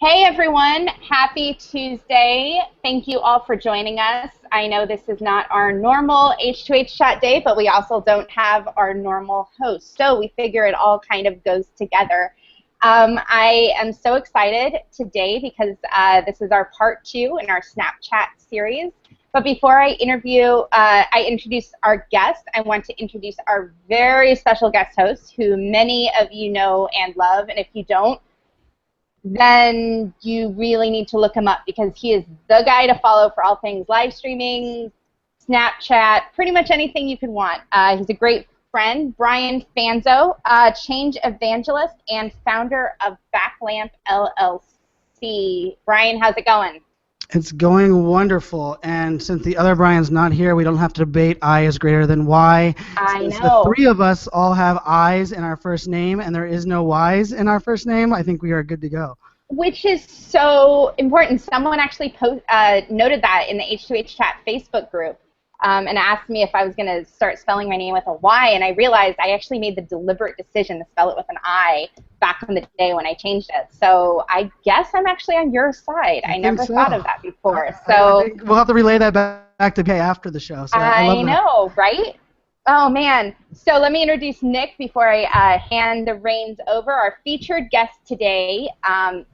Hey everyone, happy Tuesday. Thank you all for joining us. I know this is not our normal H2H chat day, but we also don't have our normal host. So we figure it all kind of goes together. I am so excited today because this is our part 2 in our Snapchat series. But before I introduce our guest, I want to introduce our very special guest host who many of you know and love. And if you don't, then you really need to look him up because he is the guy to follow for all things live streaming, Snapchat, pretty much anything you could want. He's a great friend, Bryan Fanzo, change evangelist and founder of Backlamp LLC. Bryan, how's it going? It's going wonderful, and since the other Bryan's not here, we don't have to debate I is greater than Y. Since the three of us all have I's in our first name and there is no Y's in our first name, I think we are good to go. Which is so important. Someone actually noted that in the H2H Chat Facebook group and asked me if I was going to start spelling my name with a Y, and I realized I actually made the deliberate decision to spell it with an I back in the day when I changed it. So I guess I'm actually on your side. I never thought of that before. I think we'll have to relay that back to Kay after the show. So I love that. know, right? Oh, man. So let me introduce Nick before I hand the reins over. Our featured guest today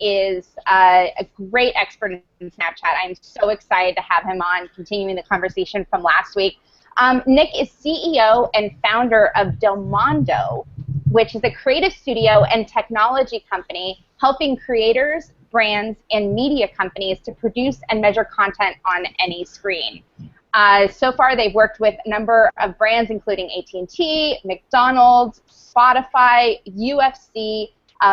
is a great expert in Snapchat. I'm so excited to have him on, continuing the conversation from last week. Nick is CEO and founder of Del Mondo, which is a creative studio and technology company helping creators, brands, and media companies to produce and measure content on any screen. So far, they've worked with a number of brands, including AT&T, McDonald's, Spotify, UFC,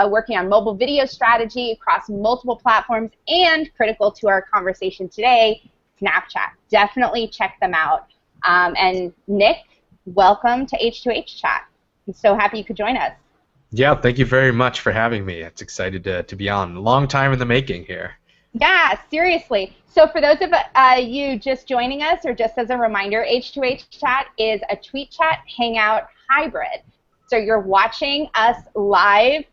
working on mobile video strategy across multiple platforms, and critical to our conversation today, Snapchat. Definitely check them out. And Nick, welcome to H2H Chat. I'm so happy you could join us. Yeah, thank you very much for having me. It's excited to be on. A long time in the making here. Yeah, seriously. So for those of you just joining us, or just as a reminder, H2H Chat is a tweet chat hangout hybrid. So you're watching us live,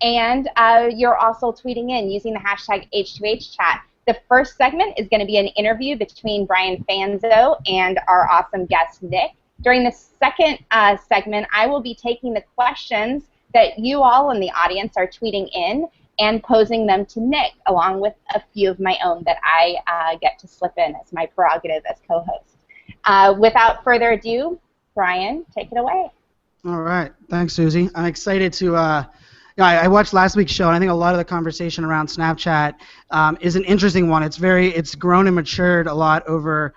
and you're also tweeting in using the hashtag H2H Chat. The first segment is going to be an interview between Bryan Fanzo and our awesome guest, Nick. During the second segment, I will be taking the questions that you all in the audience are tweeting in and posing them to Nick, along with a few of my own that I get to slip in as my prerogative as co-host. Without further ado, Bryan, take it away. All right. Thanks, Susie. I'm excited to I watched last week's show, and I think a lot of the conversation around Snapchat is an interesting one. It's grown and matured a lot over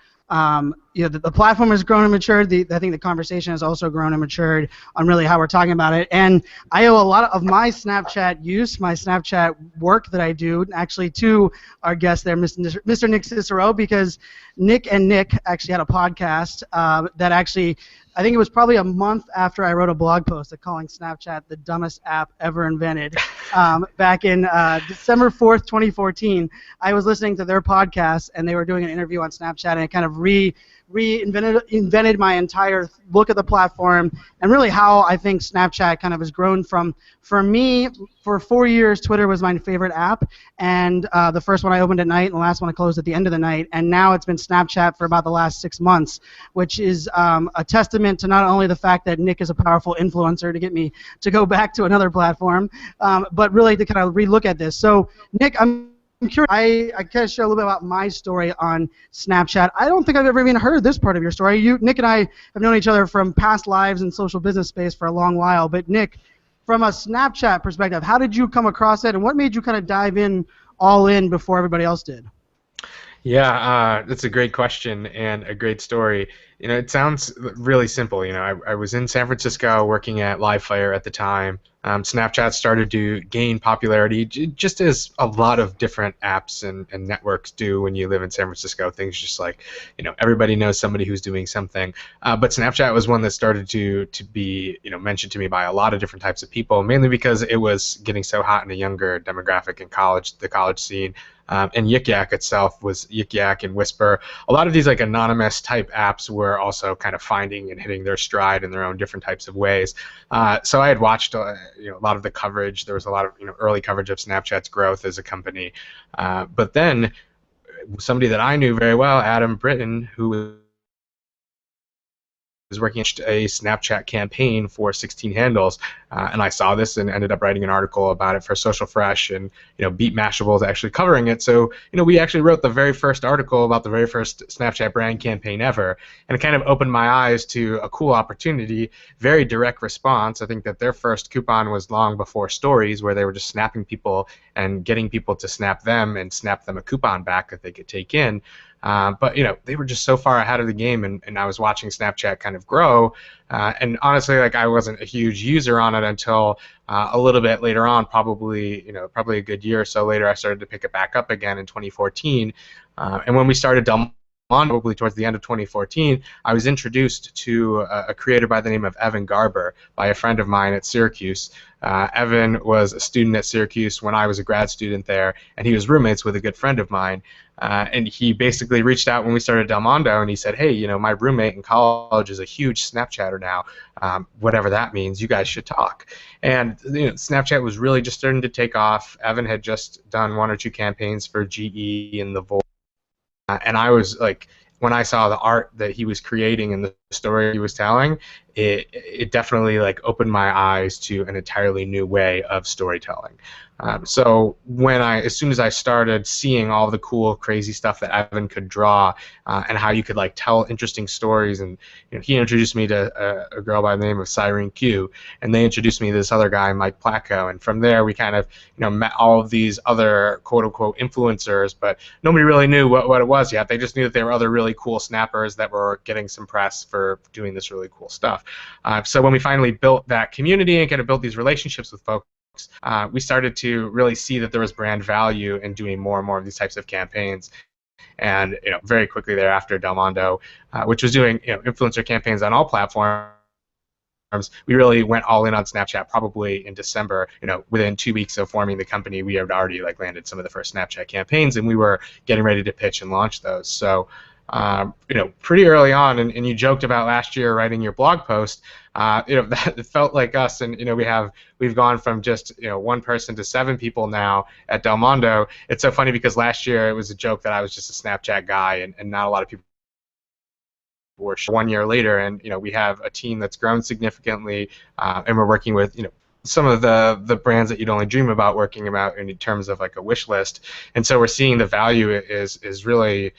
the platform has grown and matured. I think the conversation has also grown and matured on really how we're talking about it. And I owe a lot of my Snapchat use, my Snapchat work that I do, actually to our guest there, Mr. Nick Cicero, because Nick and Nick actually had a podcast that actually, I think it was probably a month after I wrote a blog post calling Snapchat the dumbest app ever invented. Back in December 4th, 2014, I was listening to their podcast, and they were doing an interview on Snapchat, and it kind of reinvented my entire look at the platform, and really how I think Snapchat kind of has grown from, for me, for 4 years, Twitter was my favorite app, and the first one I opened at night, and the last one I closed at the end of the night, and now it's been Snapchat for about the last 6 months, which is a testament to not only the fact that Nick is a powerful influencer to get me to go back to another platform, but really to kind of relook at this. So, Nick, I'm curious. I kind of share a little bit about my story on Snapchat. I don't think I've ever even heard this part of your story. Nick and I have known each other from past lives in social business space for a long while. But Nick, from a Snapchat perspective, how did you come across it, and what made you kind of dive in all in before everybody else did? Yeah, that's a great question and a great story. It sounds really simple. I was in San Francisco working at Livefire at the time. Snapchat started to gain popularity, just as a lot of different apps and networks do when you live in San Francisco. Things just like, everybody knows somebody who's doing something. But Snapchat was one that started to be, mentioned to me by a lot of different types of people, mainly because it was getting so hot in a younger demographic in college, the college scene. And Yik Yak itself was Yik Yak and Whisper. A lot of these like anonymous type apps were also kind of finding and hitting their stride in their own different types of ways. So I had watched a lot of the coverage. There was a lot of early coverage of Snapchat's growth as a company. But then somebody that I knew very well, Adam Britton, who was working on a Snapchat campaign for 16 handles, and I saw this and ended up writing an article about it for Social Fresh, and Beat Mashable is actually covering it. So we actually wrote the very first article about the very first Snapchat brand campaign ever, and it kind of opened my eyes to a cool opportunity. Very direct response. I think that their first coupon was long before Stories, where they were just snapping people and getting people to snap them and snap them a coupon back that they could take in. But they were just so far ahead of the game, and I was watching Snapchat kind of grow. And honestly, like, I wasn't a huge user on it until a little bit later on, probably a good year or so later. I started to pick it back up again in 2014. And when we started Delmon, probably towards the end of 2014, I was introduced to a creator by the name of Evan Garber by a friend of mine at Syracuse. Evan was a student at Syracuse when I was a grad student there, and he was roommates with a good friend of mine. And he basically reached out when we started Del Mondo, and he said, hey, my roommate in college is a huge Snapchatter now, whatever that means. You guys should talk. And Snapchat was really just starting to take off. Evan had just done 1 or 2 campaigns for GE and The Voice. And I was like, when I saw the art that he was creating and the story he was telling, it definitely like opened my eyes to an entirely new way of storytelling. So as soon as I started seeing all the cool, crazy stuff that Evan could draw, and how you could like tell interesting stories, and he introduced me to a girl by the name of Cyrene Q, and they introduced me to this other guy, Mike Placco, and from there we kind of met all of these other quote unquote influencers, but nobody really knew what it was yet. They just knew that they were other really cool snappers that were getting some press for doing this really cool stuff. So when we finally built that community and kind of built these relationships with folks, we started to really see that there was brand value in doing more and more of these types of campaigns. And very quickly thereafter, Del Mondo, which was doing influencer campaigns on all platforms, we really went all in on Snapchat probably in December. Within 2 weeks of forming the company, we had already like landed some of the first Snapchat campaigns, and we were getting ready to pitch and launch those. So pretty early on, and you joked about last year writing your blog post, that it felt like us, and we've gone from just 1 person to 7 people now at Del Mondo. It's so funny because last year it was a joke that I was just a Snapchat guy, and not a lot of people were. 1 year later, and we have a team that's grown significantly, and we're working with some of the brands that you'd only dream about working about in terms of like a wish list. And so we're seeing the value is really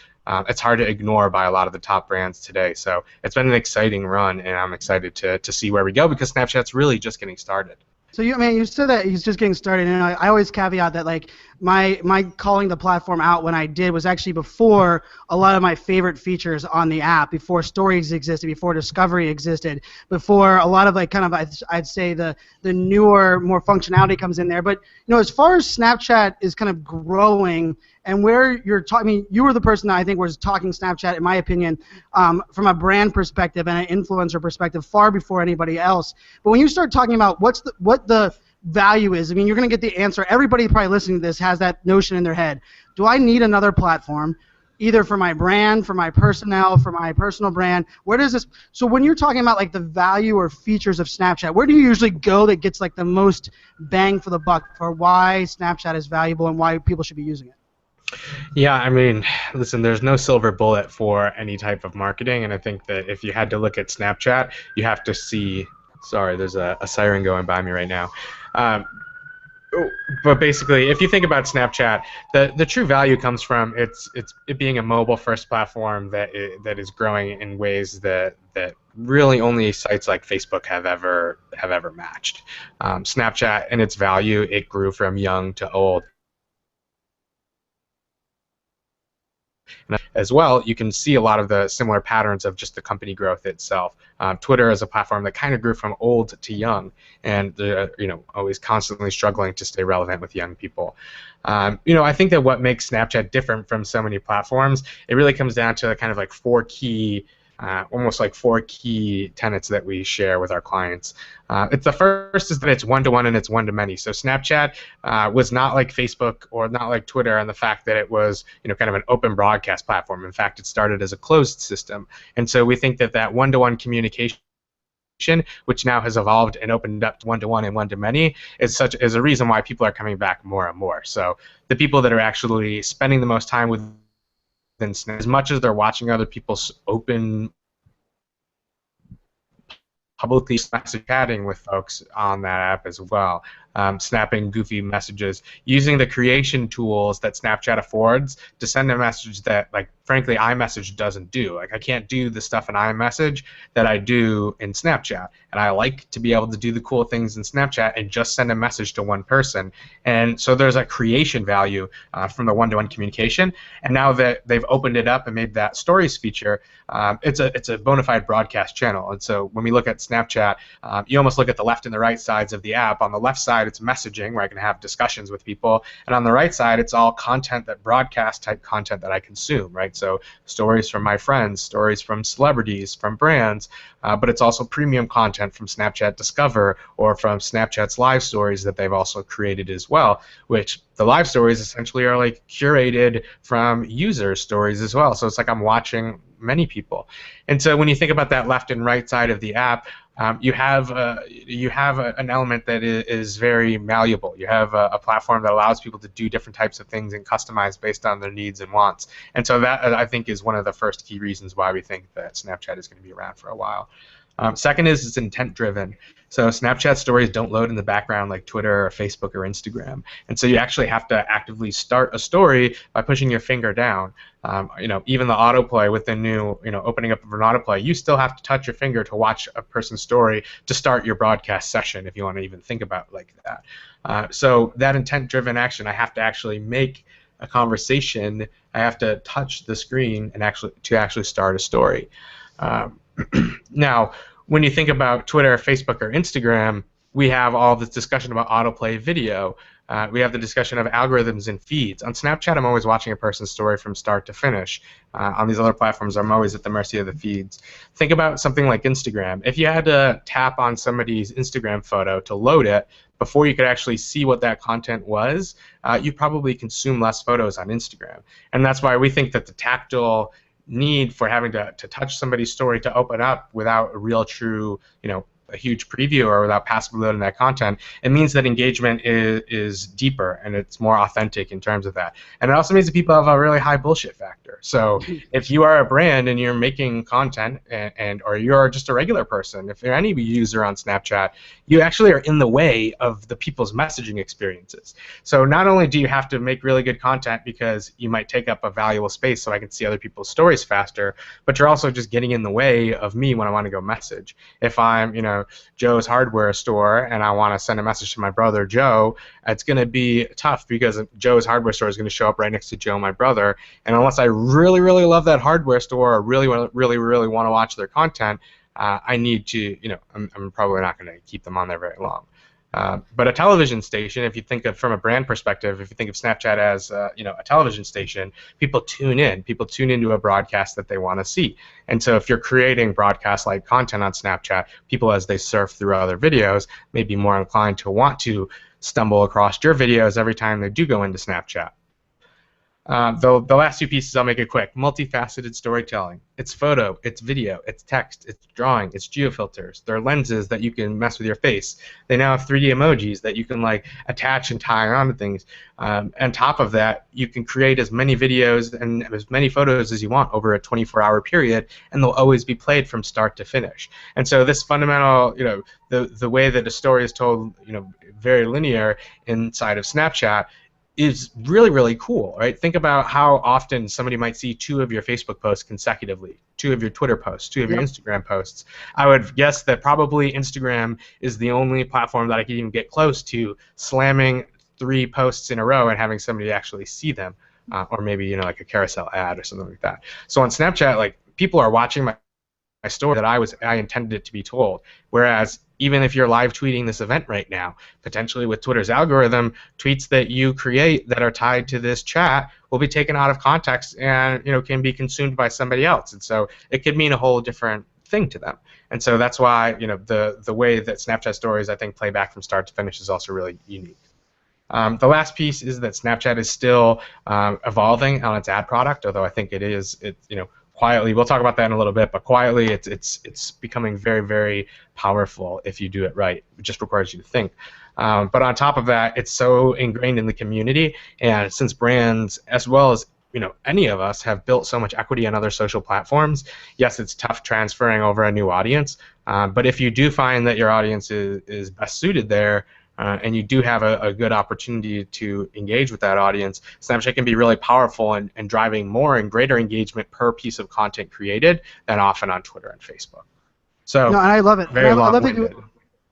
it's hard to ignore by a lot of the top brands today. So it's been an exciting run, and I'm excited to see where we go, because Snapchat's really just getting started. So you said that he's just getting started, and I always caveat that like my calling the platform out when I did was actually before a lot of my favorite features on the app, before Stories existed, before Discovery existed, before a lot of like kind of I'd say the newer, more functionality comes in there. But as far as Snapchat is kind of growing, and where you're talking, you were the person that I think was talking Snapchat, in my opinion, from a brand perspective and an influencer perspective, far before anybody else. But when you start talking about what the value is, I mean, you're going to get the answer. Everybody probably listening to this has that notion in their head. Do I need another platform, either for my brand, for my personnel, for my personal brand? Where does this? So when you're talking about like the value or features of Snapchat, where do you usually go that gets like the most bang for the buck for why Snapchat is valuable and why people should be using it? Yeah, I mean, listen, there's no silver bullet for any type of marketing, and I think that if you had to look at Snapchat, you have to see. Sorry, there's a siren going by me right now. But basically, if you think about Snapchat, the true value comes from it being a mobile-first platform that is growing in ways that really only sites like Facebook have ever matched. Snapchat and its value, it grew from young to old. As well, you can see a lot of the similar patterns of just the company growth itself. Twitter is a platform that kind of grew from old to young, and they're always constantly struggling to stay relevant with young people. I think that what makes Snapchat different from so many platforms, it really comes down to kind of like 4 key almost like 4 key tenets that we share with our clients. It's the first is that it's one-to-one and it's one-to-many. So Snapchat was not like Facebook or not like Twitter on the fact that it was, kind of an open broadcast platform. In fact, it started as a closed system. And so we think that that one-to-one communication, which now has evolved and opened up to one-to-one and one-to-many, is a reason why people are coming back more and more. So the people that are actually spending the most time with, as much as they're watching other people's open publicly message chatting with folks on that app as well, snapping goofy messages, using the creation tools that Snapchat affords to send a message that, like, frankly, iMessage doesn't do. Like, I can't do the stuff in iMessage that I do in Snapchat, and I like to be able to do the cool things in Snapchat and just send a message to one person. And so there's a creation value from the one-to-one communication. And now that they've opened it up and made that stories feature, it's a bona fide broadcast channel. And so when we look at Snapchat, you almost look at the left and the right sides of the app. On the left side, it's messaging, where I can have discussions with people, and on the right side, it's all content, that broadcast type content that I consume, right? So stories from my friends, stories from celebrities, from brands, but it's also premium content from Snapchat Discover or from Snapchat's live stories that they've also created as well, which the live stories essentially are like curated from user stories as well. So it's like I'm watching many people. And so when you think about that left and right side of the app, you have an element that is very malleable. You have a platform that allows people to do different types of things and customize based on their needs and wants. And so that, I think, is one of the first key reasons why we think that Snapchat is going to be around for a while. Second is it's intent-driven. So Snapchat stories don't load in the background like Twitter or Facebook or Instagram. And so you actually have to actively start a story by pushing your finger down. Even the autoplay with the new, opening up of an autoplay, you still have to touch your finger to watch a person's story to start your broadcast session, if you want to even think about it like that. So that intent-driven action, I have to actually make a conversation. I have to touch the screen and actually start a story. Now, when you think about Twitter, Facebook, or Instagram, we have all this discussion about autoplay video. We have the discussion of algorithms and feeds. On Snapchat, I'm always watching a person's story from start to finish. On these other platforms, I'm always at the mercy of the feeds. Think about something like Instagram. If you had to tap on somebody's Instagram photo to load it before you could actually see what that content was, you'd probably consume less photos on Instagram. And that's why we think that the tactile need for having to touch somebody's story to open up without a real true, a huge preview or without passively loading that content, it means that engagement is deeper and it's more authentic in terms of that. And it also means that people have a really high bullshit factor. So if you are a brand and you're making content or you're just a regular person, if you're any user on Snapchat, you actually are in the way of the people's messaging experiences. So not only do you have to make really good content because you might take up a valuable space so I can see other people's stories faster, but you're also just getting in the way of me when I want to go message. If I'm, Joe's hardware store and I want to send a message to my brother Joe, it's going to be tough because Joe's hardware store is going to show up right next to Joe, my brother, and unless I really, really love that hardware store or really, really, really want to watch their content, I need to, I'm probably not going to keep them on there very long. But a television station, if you think of from a brand perspective, if you think of Snapchat as a television station, people tune in. People tune into a broadcast that they want to see. And so if you're creating broadcast-like content on Snapchat, people as they surf through other videos may be more inclined to want to stumble across your videos every time they do go into Snapchat. The last two pieces, I'll make it quick. Multifaceted storytelling. It's photo, it's video, it's text, it's drawing, it's geofilters. There are lenses that you can mess with your face. They now have 3D emojis that you can attach and tie onto things. On top of that, you can create as many videos and as many photos as you want over a 24-hour period, and they'll always be played from start to finish. And so this fundamental, the way that a story is told, very linear inside of Snapchat, is really, really cool, right? Think about how often somebody might see 2 of your Facebook posts consecutively, 2 of your Twitter posts, 2 of your Instagram posts. I would guess that probably Instagram is the only platform that I could even get close to slamming 3 posts in a row and having somebody actually see them, or maybe like a carousel ad or something like that. So on Snapchat, people are watching my story that I intended it to be told, whereas even if you're live tweeting this event right now, potentially with Twitter's algorithm, tweets that you create that are tied to this chat will be taken out of context and can be consumed by somebody else. And so it could mean a whole different thing to them. And so that's why the way that Snapchat stories, I think, play back from start to finish is also really unique. The last piece is that Snapchat is still evolving on its ad product, although I think quietly, we'll talk about that in a little bit, but quietly it's becoming very, very powerful if you do it right. It just requires you to think. But on top of that, it's so ingrained in the community, and since brands, as well as any of us, have built so much equity on other social platforms, yes, it's tough transferring over a new audience, but if you do find that your audience is best suited there, and you do have a good opportunity to engage with that audience, Snapchat can be really powerful in driving more and greater engagement per piece of content created than often on Twitter and Facebook. So, no, and I love it. Very long-winded.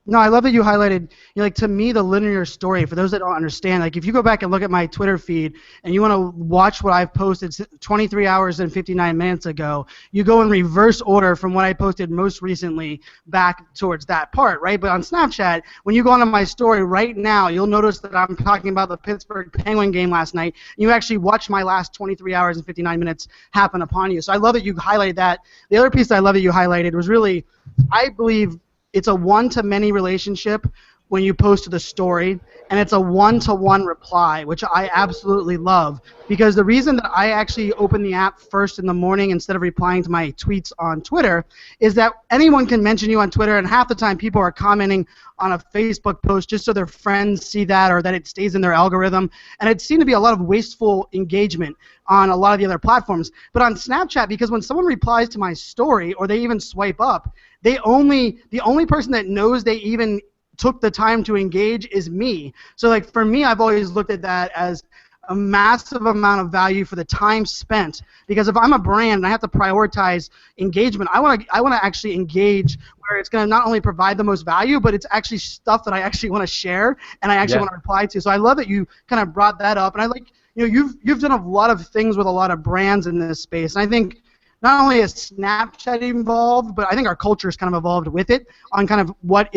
No, I love that you highlighted, to me, the linear story. For those that don't understand, if you go back and look at my Twitter feed and you want to watch what I've posted 23 hours and 59 minutes ago, you go in reverse order from what I posted most recently back towards that part, right? But on Snapchat, when you go onto my story right now, you'll notice that I'm talking about the Pittsburgh Penguin game last night. You actually watch my last 23 hours and 59 minutes happen upon you. So I love that you highlighted that. The other piece that I love that you highlighted was really, I believe, it's a one-to-many relationship when you post the story, and it's a one-to-one reply, which I absolutely love. Because the reason that I actually open the app first in the morning instead of replying to my tweets on Twitter is that anyone can mention you on Twitter, and half the time people are commenting on a Facebook post just so their friends see that or that it stays in their algorithm. And it seemed to be a lot of wasteful engagement on a lot of the other platforms. But on Snapchat, because when someone replies to my story or they even swipe up, the only person that knows they even took the time to engage is me. So for me, I've always looked at that as a massive amount of value for the time spent, because if I'm a brand and I have to prioritize engagement, I want to actually engage where it's going to not only provide the most value, but it's actually stuff that I actually want to share and I actually want to reply to. So I love that you kind of brought that up, and I like you've done a lot of things with a lot of brands in this space, and I think not only is Snapchat involved, but I think our culture is kind of evolved with it on kind of what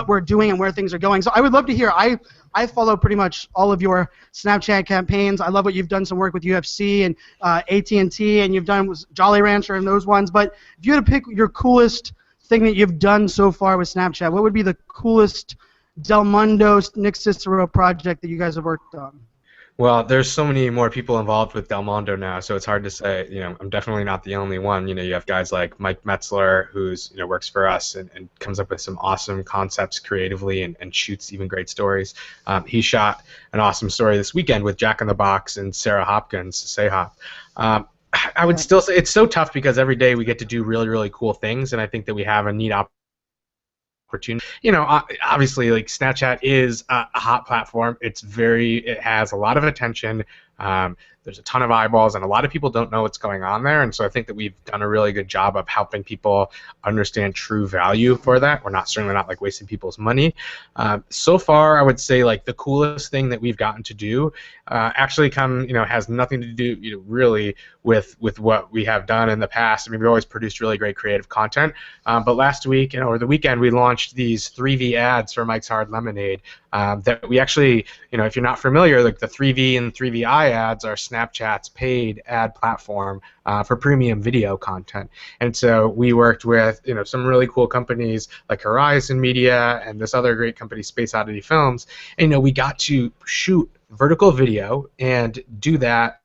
we're doing and where things are going. So I would love to hear. I follow pretty much all of your Snapchat campaigns. I love what you've done some work with UFC and AT&T, and you've done with Jolly Rancher and those ones. But if you had to pick your coolest thing that you've done so far with Snapchat, what would be the coolest Del Mundo, Nick Cicero project that you guys have worked on? Well, there's so many more people involved with Del Mundo now, so it's hard to say. I'm definitely not the only one. You have guys like Mike Metzler, who's works for us and comes up with some awesome concepts creatively and shoots even great stories. He shot an awesome story this weekend with Jack in the Box and Sarah Hopkins, Say-Hop. I would still say it's so tough because every day we get to do really, really cool things, and I think that we have a neat opportunity. Obviously, Snapchat is a hot platform. It has a lot of attention. There's a ton of eyeballs, and a lot of people don't know what's going on there. And so I think that we've done a really good job of helping people understand true value for that. We're certainly not wasting people's money. So far, I would say the coolest thing that we've gotten to do actually has nothing to do really with what we have done in the past. I mean, we've always produced really great creative content. But last week or the weekend, we launched these 3V ads for Mike's Hard Lemonade that we actually, if you're not familiar, the 3V and 3VI ads are Snapchat's paid ad platform for premium video content. And so we worked with some really cool companies like Horizon Media and this other great company, Space Oddity Films. And we got to shoot vertical video and do that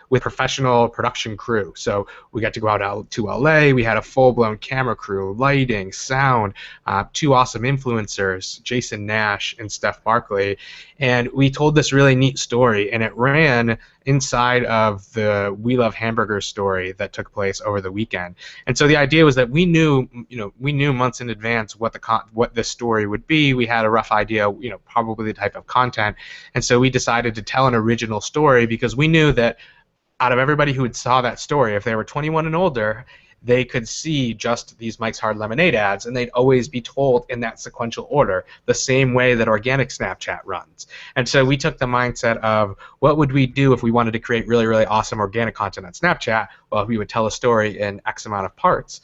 with professional production crew. So we got to go out to LA. We had a full-blown camera crew, lighting, sound, two awesome influencers, Jason Nash and Steph Barkley. And we told this really neat story, and it ran inside of the We Love Hamburgers story that took place over the weekend. And so the idea was that we knew months in advance what this story would be. We had a rough idea, probably the type of content. And so we decided to tell an original story because we knew that out of everybody who had saw that story, if they were 21 and older, they could see just these Mike's Hard Lemonade ads, and they'd always be told in that sequential order, the same way that organic Snapchat runs. And so we took the mindset of what would we do if we wanted to create really, really awesome organic content on Snapchat? well, we would tell a story in X amount of parts.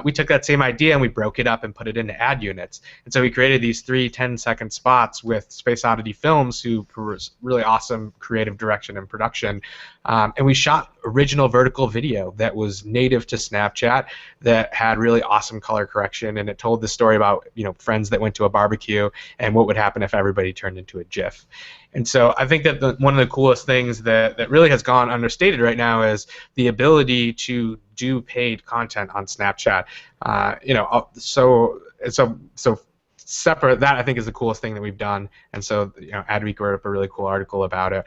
We took that same idea and we broke it up and put it into ad units. And so we created these 3 10-second spots with Space Oddity Films, who was really awesome creative direction and production. And we shot original vertical video that was native to Snapchat, that had really awesome color correction, and it told the story about, you know, friends that went to a barbecue and what would happen if everybody turned into a GIF. And so I think that one of the coolest things that really has gone understated right now is the ability to do paid content on Snapchat. You know, so separate, that I think is the coolest thing that we've done. And so, you know, Adweek wrote up a really cool article about it.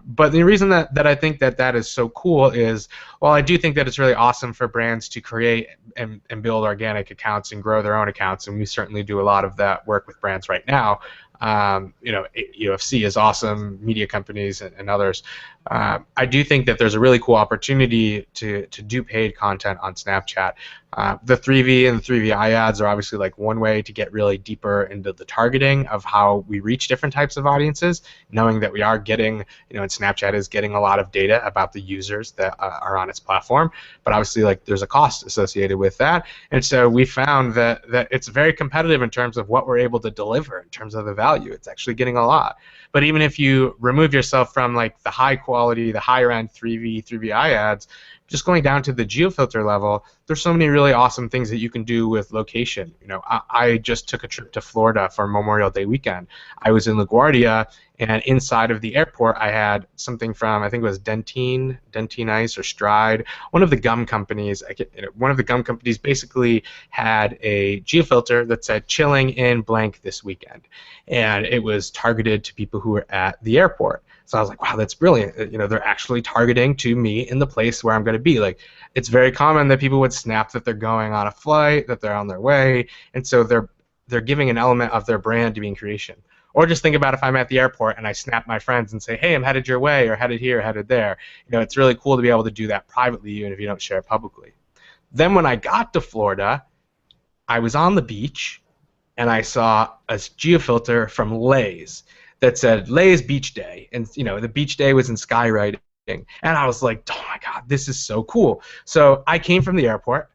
But the reason that I think that is so cool is, while I do think that it's really awesome for brands to create and build organic accounts and grow their own accounts, and we certainly do a lot of that work with brands right now. You know, UFC is awesome, media companies and others. I do think that there's a really cool opportunity to do paid content on Snapchat. The 3V and the 3VI ads are obviously like one way to get really deeper into the targeting of how we reach different types of audiences, knowing that we are getting, you know, and Snapchat is getting a lot of data about the users that are on its platform, but obviously like there's a cost associated with that. And so we found that it's very competitive in terms of what we're able to deliver in terms of the value. It's actually getting a lot. But even if you remove yourself from like the high quality, the higher end 3V, 3VI ads, just going down to the geofilter level, there's so many really awesome things that you can do with location. You know, I just took a trip to Florida for Memorial Day weekend. I was in LaGuardia, and inside of the airport, I had something from, I think it was Dentine Ice or Stride, one of the gum companies. One of the gum companies basically had a geofilter that said chilling in blank this weekend, and it was targeted to people who were at the airport. So I was like, wow, that's brilliant. You know, they're actually targeting to me in the place where I'm going to be. Like, it's very common that people would snap that they're going on a flight, that they're on their way, and so they're giving an element of their brand to being creation. Or just think about if I'm at the airport and I snap my friends and say, hey, I'm headed your way, or headed here, or headed there. You know, it's really cool to be able to do that privately, even if you don't share it publicly. Then when I got to Florida, I was on the beach, and I saw a geofilter from Lay's that said Lay's Beach Day, and you know, the beach day was in skywriting, and I was like, oh my god, this is so cool. So I came from the airport,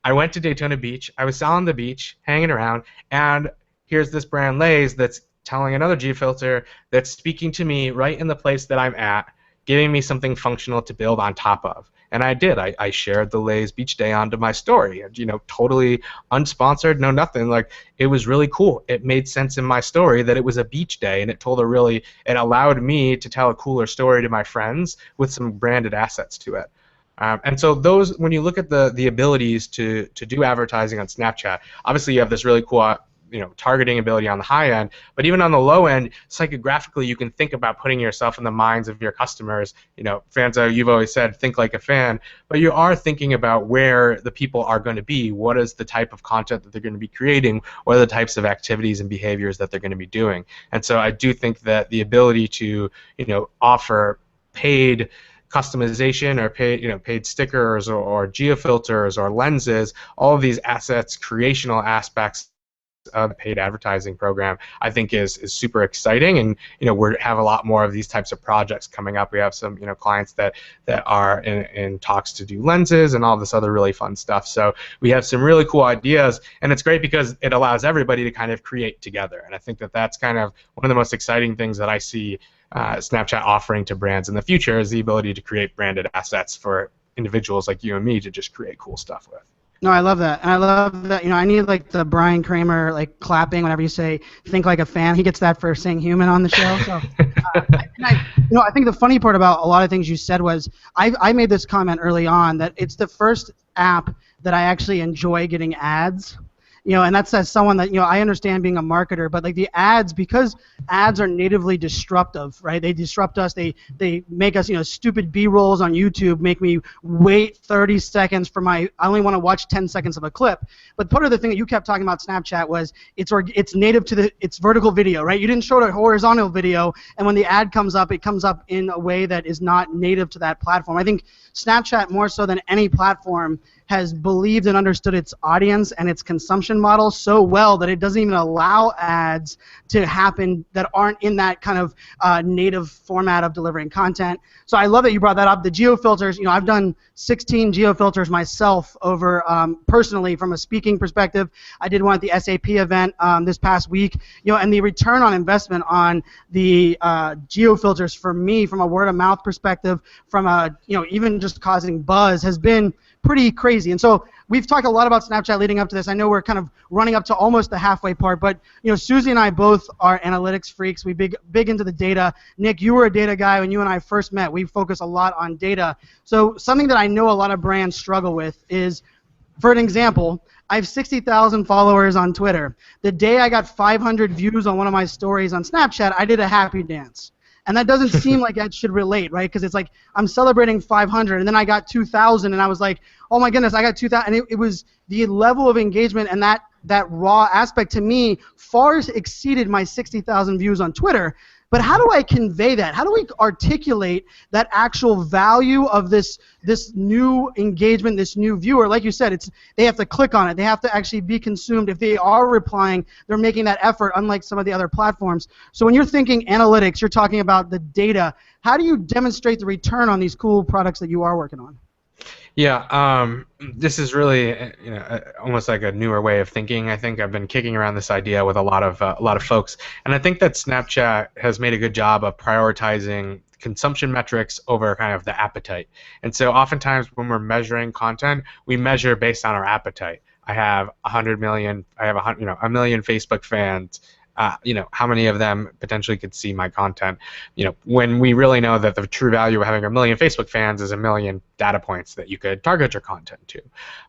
I went to Daytona Beach, I was on the beach hanging around, and here's this brand Lay's that's telling another geofilter that's speaking to me right in the place that I'm at, giving me something functional to build on top of. And I did. I shared the Lay's Beach Day onto my story. You know, totally unsponsored, no nothing. Like, it was really cool. It made sense in my story that it was a beach day, and it allowed me to tell a cooler story to my friends with some branded assets to it. And so those, when you look at the abilities to do advertising on Snapchat, obviously you have this really cool targeting ability on the high end, but even on the low end, psychographically, you can think about putting yourself in the minds of your customers. You know, Fanzo, you've always said, think like a fan, but you are thinking about where the people are going to be, what is the type of content that they're going to be creating, what are the types of activities and behaviors that they're going to be doing. And so I do think that the ability to, offer paid customization or paid stickers or geofilters or lenses, all of these assets, creational aspects of the paid advertising program, I think is super exciting, and we have a lot more of these types of projects coming up. We have some clients that are in talks to do lenses and all this other really fun stuff. So we have some really cool ideas, and it's great because it allows everybody to kind of create together. And I think that that's kind of one of the most exciting things that I see Snapchat offering to brands in the future, is the ability to create branded assets for individuals like you and me to just create cool stuff with. No, I love that, and I love that. I need like the Bryan Kramer clapping whenever you say "think like a fan." He gets that for saying "human" on the show. So, I think the funny part about a lot of things you said was I made this comment early on that it's the first app that I actually enjoy getting ads. And that's as someone that, I understand being a marketer, but the ads, because ads are natively disruptive, right? They disrupt us. They make us, stupid B-rolls on YouTube make me wait 30 seconds for I only want to watch 10 seconds of a clip. But part of the thing that you kept talking about Snapchat was it's native to it's vertical video, right? You didn't show a horizontal video, and when the ad comes up, it comes up in a way that is not native to that platform. I think Snapchat, more so than any platform, has believed and understood its audience and its consumption model so well that it doesn't even allow ads to happen that aren't in that kind of native format of delivering content. So I love that you brought that up. The geo-filters, you know, I've done 16 geo-filters myself over personally from a speaking perspective. I did one at the SAP event this past week, you know, and the return on investment on the geo-filters for me from a word-of-mouth perspective, from a, you know, even just causing buzz has been pretty crazy. And so we've talked a lot about Snapchat leading up to this. I know we're kind of running up to almost the halfway part, but you know, Susie and I both are analytics freaks. We big into the data. Nick, you were a data guy when you and I first met. We focus a lot on data. So something that I know a lot of brands struggle with is, for an example, I have 60,000 followers on Twitter. The day I got 500 views on one of my stories on Snapchat, I did a happy dance. And that doesn't seem like that should relate, right? Because it's like I'm celebrating 500, and then I got 2,000, and I was like, oh my goodness, I got 2,000. And it was the level of engagement and that raw aspect to me far exceeded my 60,000 views on Twitter. But how do I convey that? How do we articulate that actual value of this new engagement, this new viewer? Like you said, they have to click on it. They have to actually be consumed. If they are replying, they're making that effort, unlike some of the other platforms. So when you're thinking analytics, you're talking about the data. How do you demonstrate the return on these cool products that you are working on? Yeah, this is really, you know, almost like a newer way of thinking. I think I've been kicking around this idea with a lot of folks, and I think that Snapchat has made a good job of prioritizing consumption metrics over kind of the appetite. And so oftentimes when we're measuring content, we measure based on our appetite. I have 100 million, I have a million Facebook fans. You know, how many of them potentially could see my content? You know, when we really know that the true value of having a million Facebook fans is a million data points that you could target your content to.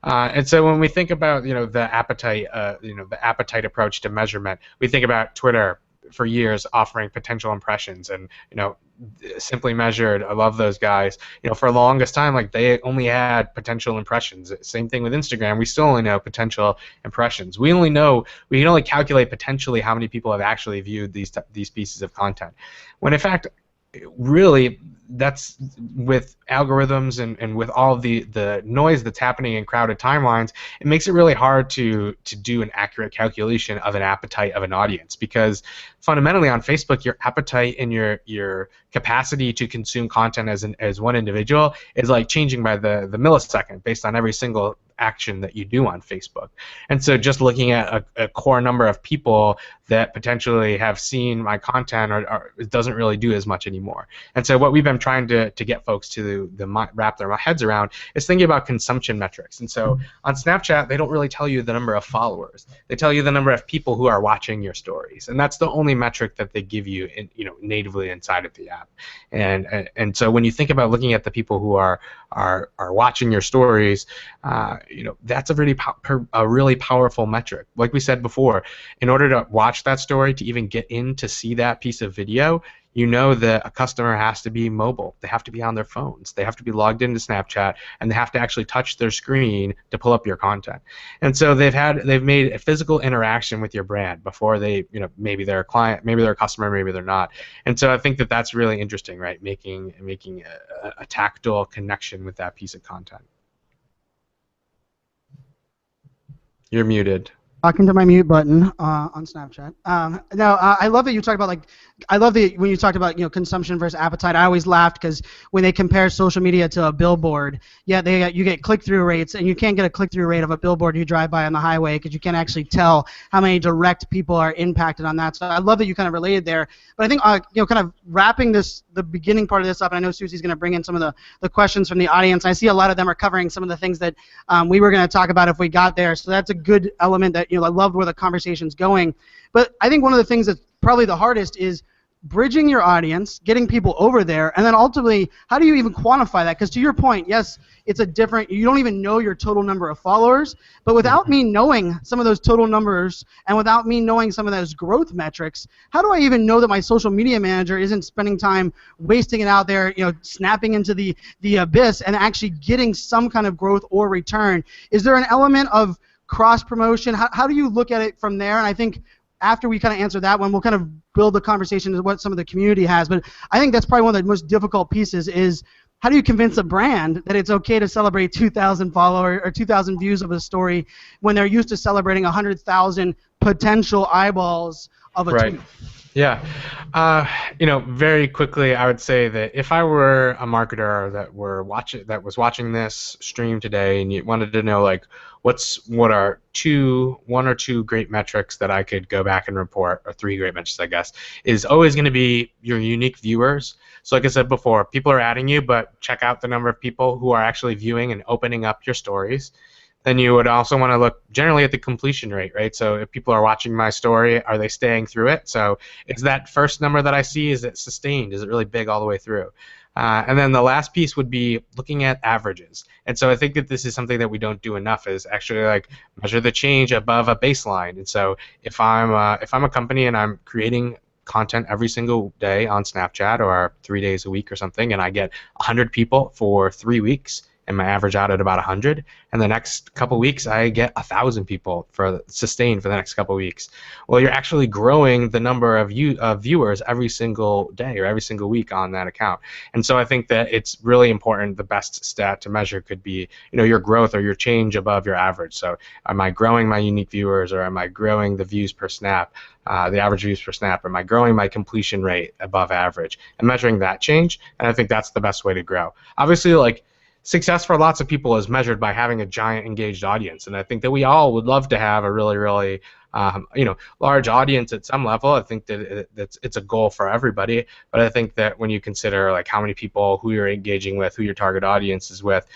And so when we think about, you know, the appetite approach to measurement, we think about Twitter for years offering potential impressions, and you know, Simply Measured, I love those guys. You know, for the longest time, like, they only had potential impressions. Same thing with Instagram. We still only know potential impressions. We can only calculate potentially how many people have actually viewed these pieces of content. When in fact, really, that's with algorithms and with all the noise that's happening in crowded timelines, it makes it really hard to do an accurate calculation of an appetite of an audience, because fundamentally on Facebook, your appetite and your capacity to consume content as one individual is like changing by the millisecond based on every single action that you do on Facebook. And so just looking at a core number of people that potentially have seen my content it doesn't really do as much anymore. And so what we've been trying to get folks to wrap their heads around is thinking about consumption metrics. And so on Snapchat, they don't really tell you the number of followers. They tell you the number of people who are watching your stories. And that's the only metric that they give you natively inside of the app. And so when you think about looking at the people who are watching your stories, that's a really powerful metric. Like we said before, in order to watch that story, to even get in to see that piece of video, you know that a customer has to be mobile. They have to be on their phones. They have to be logged into Snapchat, and they have to actually touch their screen to pull up your content. And so they've made a physical interaction with your brand before they, maybe they're a client, maybe they're a customer, maybe they're not. And so I think that that's really interesting, right? Making a tactile connection with that piece of content. You're muted. Talking to my mute button on Snapchat. I love that you talked about when you talked about consumption versus appetite. I always laughed because when they compare social media to a billboard, you get click-through rates, and you can't get a click-through rate of a billboard you drive by on the highway because you can't actually tell how many direct people are impacted on that. So I love that you kind of related there. But I think kind of wrapping the beginning part of this up, and I know Susie's going to bring in some of the questions from the audience. I see a lot of them are covering some of the things that we were going to talk about if we got there. So that's a good element that I love where the conversation's going. But I think one of the things that's probably the hardest is bridging your audience, getting people over there, and then ultimately, how do you even quantify that? Because to your point, yes, it's you don't even know your total number of followers, but without me knowing some of those total numbers and without me knowing some of those growth metrics, how do I even know that my social media manager isn't spending time wasting it out there, snapping into the abyss and actually getting some kind of growth or return? Is there an element of cross-promotion? How do you look at it from there? And I think after we kind of answer that one, we'll kind of build the conversation to what some of the community has. But I think that's probably one of the most difficult pieces is how do you convince a brand that it's okay to celebrate 2,000 followers or 2,000 views of a story when they're used to celebrating 100,000 potential eyeballs of a Right. tweet? Yeah. Very quickly, I would say that if I were a marketer that was watching this stream today, and you wanted to know like what are one or two great metrics that I could go back and report, or three great metrics, I guess, is always going to be your unique viewers. So like I said before, people are adding you, but check out the number of people who are actually viewing and opening up your stories. Then you would also want to look generally at the completion rate, right? So if people are watching my story, are they staying through it? So is that first number that I see, is it sustained? Is it really big all the way through? And then the last piece would be looking at averages. And so I think that this is something that we don't do enough, is actually like measure the change above a baseline. And so if I'm a company and I'm creating content every single day on Snapchat, or 3 days a week or something, and I get 100 people for 3 weeks, and my average out at about 100, and the next couple weeks I get 1,000 people sustained for the next couple weeks. Well, you're actually growing the number of viewers every single day or every single week on that account. And so I think that it's really important. The best stat to measure could be, your growth or your change above your average. So am I growing my unique viewers, or am I growing the views per snap, the average views per snap? Am I growing my completion rate above average, and measuring that change? And I think that's the best way to grow. Obviously, like, success for lots of people is measured by having a giant engaged audience, and I think that we all would love to have a really, really large audience at some level. I think that it's a goal for everybody, but I think that when you consider like how many people, who you're engaging with, who your target audience is with,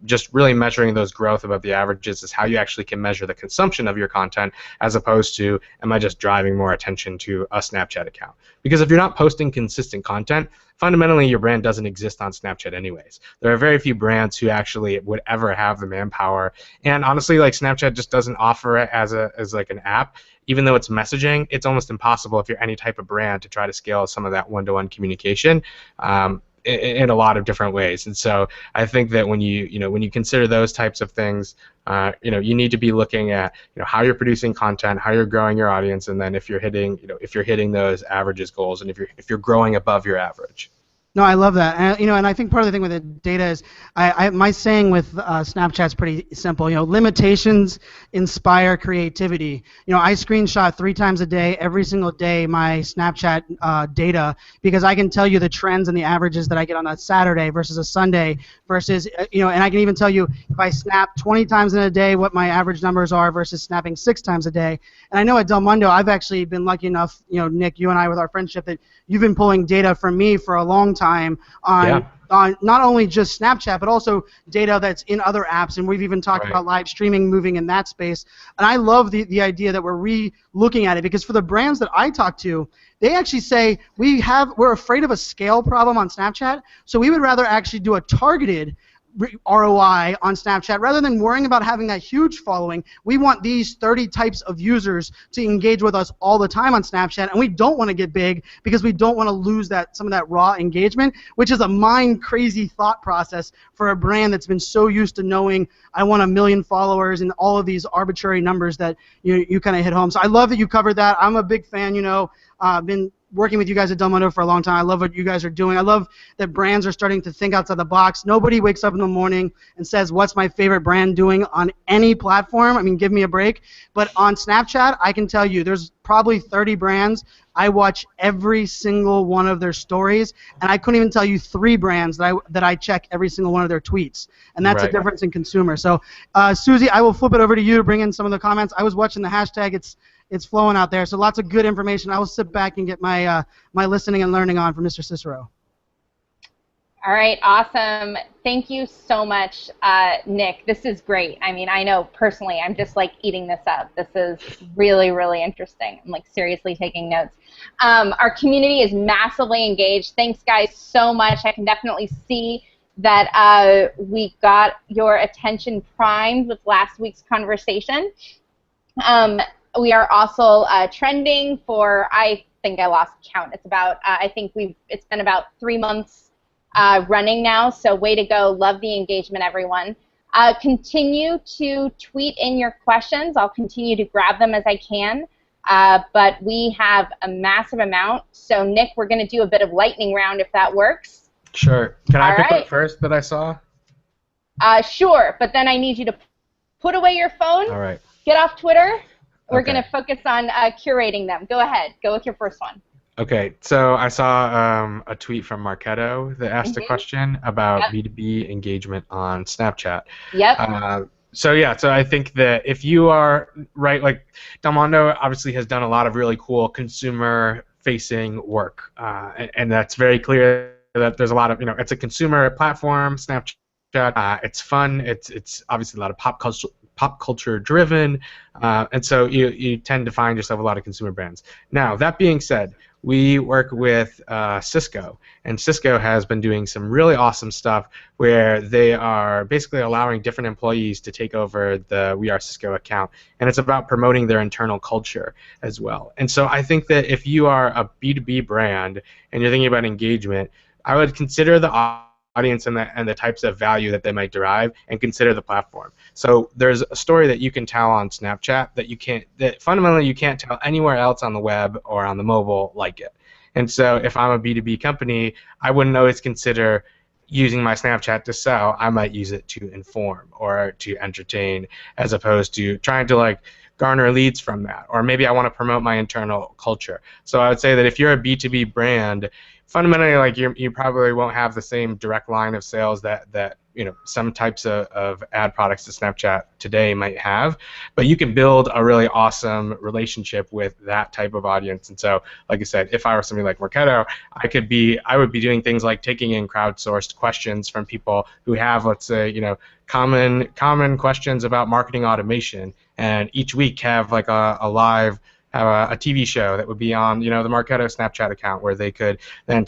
just really measuring those growth above the averages is how you actually can measure the consumption of your content, as opposed to, am I just driving more attention to a Snapchat account? Because if you're not posting consistent content, fundamentally your brand doesn't exist on Snapchat anyways. There are very few brands who actually would ever have the manpower, and honestly, like, Snapchat just doesn't offer it as like an app. Even though it's messaging, it's almost impossible if you're any type of brand to try to scale some of that one-to-one communication in a lot of different ways. And so I think that when you consider those types of things, you need to be looking at how you're producing content, how you're growing your audience, and then if you're hitting those averages goals, and if you're growing above your average. No, I love that, and I think part of the thing with the data is, my saying with Snapchat's pretty simple. Limitations inspire creativity. I screenshot 3 times a day, every single day, my Snapchat data, because I can tell you the trends and the averages that I get on a Saturday versus a Sunday, versus and I can even tell you if I snap 20 times in a day what my average numbers are versus snapping 6 times a day. And I know at Del Mundo, I've actually been lucky enough, Nick, you and I, with our friendship, that you've been pulling data from me for a long time on not only just Snapchat, but also data that's in other apps, and we've even talked about live streaming moving in that space. And I love the idea that we're re-looking at it, because for the brands that I talk to, they actually say we're afraid of a scale problem on Snapchat, so we would rather actually do a targeted ROI on Snapchat rather than worrying about having that huge following. We want these 30 types of users to engage with us all the time on Snapchat, and we don't want to get big because we don't want to lose some of that raw engagement, which is a mind-crazy thought process for a brand that's been so used to knowing, I want 1 million followers and all of these arbitrary numbers that you kind of hit home. So I love that you covered that. I'm a big fan. I've been working with you guys at Del Mundo for a long time. I love what you guys are doing. I love that brands are starting to think outside the box. Nobody wakes up in the morning and says, what's my favorite brand doing on any platform? I mean, give me a break. But on Snapchat, I can tell you there's probably 30 brands. I watch every single one of their stories, and I couldn't even tell you 3 brands that I check every single one of their tweets. And that's a difference in consumer. So, Susie, I will flip it over to you to bring in some of the comments. I was watching the hashtag. It's flowing out there, so lots of good information. I will sit back and get my my listening and learning on from Mr. Cicero. All right, awesome. Thank you so much, Nick. This is great. I mean, I know personally, I'm just like eating this up. This is really, really interesting. I'm like seriously taking notes. Our community is massively engaged. Thanks, guys, so much. I can definitely see that we got your attention primed with last week's conversation. We are also trending for, I think I lost count. It's about, it's been about 3 months running now, so way to go. Love the engagement, everyone. Continue to tweet in your questions. I'll continue to grab them as I can, but we have a massive amount. So Nick, we're going to do a bit of lightning round if that works. Sure. Can I All pick one right. first that I saw? Sure, but then I need you to put away your phone, All right. get off Twitter. We're Okay. going to focus on curating them. Go ahead. Go with your first one. Okay, so I saw a tweet from Marketo that asked a Mm-hmm. question about Yep. B2B engagement on Snapchat. Yep. So I think that if you are right, like Delmondo obviously has done a lot of really cool consumer-facing work, and that's very clear that there's a lot of, it's a consumer platform, Snapchat. It's fun. It's obviously a lot of pop culture driven, and so you tend to find yourself a lot of consumer brands. Now that being said, we work with Cisco, and Cisco has been doing some really awesome stuff where they are basically allowing different employees to take over the We Are Cisco account, and it's about promoting their internal culture as well. And so I think that if you are a B2B brand and you're thinking about engagement, I would consider the audience and the types of value that they might derive, and consider the platform. So there's a story that you can tell on Snapchat that fundamentally you can't tell anywhere else on the web or on the mobile like it. And so if I'm a B2B company, I wouldn't always consider using my Snapchat to sell. I might use it to inform or to entertain, as opposed to trying to like garner leads from that. Or maybe I want to promote my internal culture. So I would say that if you're a B2B brand, fundamentally, like you probably won't have the same direct line of sales that some types of ad products to Snapchat today might have, but you can build a really awesome relationship with that type of audience. And so, like I said, if I were somebody like Marketo, I would be doing things like taking in crowdsourced questions from people who have, let's say, common questions about marketing automation, and each week have like a live have a TV show that would be on, the Marketo Snapchat account, where they could then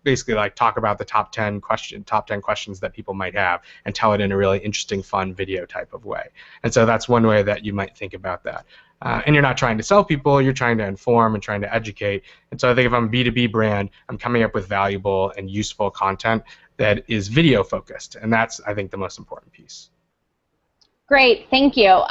basically like talk about the top 10 questions that people might have, and tell it in a really interesting, fun video type of way. And so that's one way that you might think about that. And you're not trying to sell people, you're trying to inform and trying to educate. And so I think if I'm a B2B brand, I'm coming up with valuable and useful content that is video focused, and that's, I think, the most important piece. Great, thank you.